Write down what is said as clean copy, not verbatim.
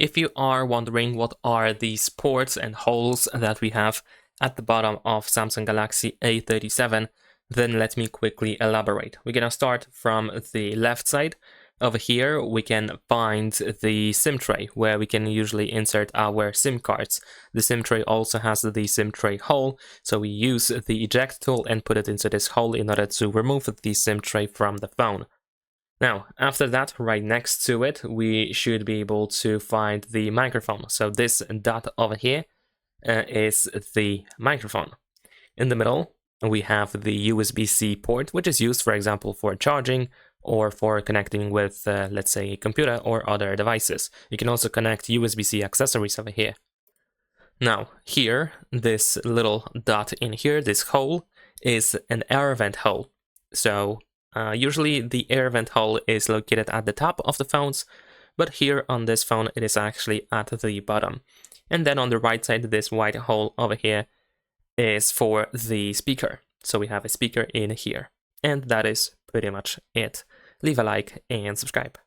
If you are wondering what are these ports and holes that we have at the bottom of Samsung Galaxy A37, then let me quickly elaborate. We're gonna start from the left side. Over here, we can find the SIM tray, where we can usually insert our SIM cards. The SIM tray also has the SIM tray hole, so we use the eject tool and put it into this hole in order to remove the SIM tray from the phone. Now, after that, right next to it, we should be able to find the microphone. So this dot over here is the microphone. In the middle, we have the USB-C port, which is used, for example, for charging or for connecting with, let's say, a computer or other devices. You can also connect USB-C accessories over here. Now, here, this little dot in here, this hole, is an air vent hole. So usually the air vent hole is located at the top of the phones, but here on this phone, it is actually at the bottom. And then on the right side, this white hole over here is for the speaker. So we have a speaker in here. And that is pretty much it. Leave a like and subscribe.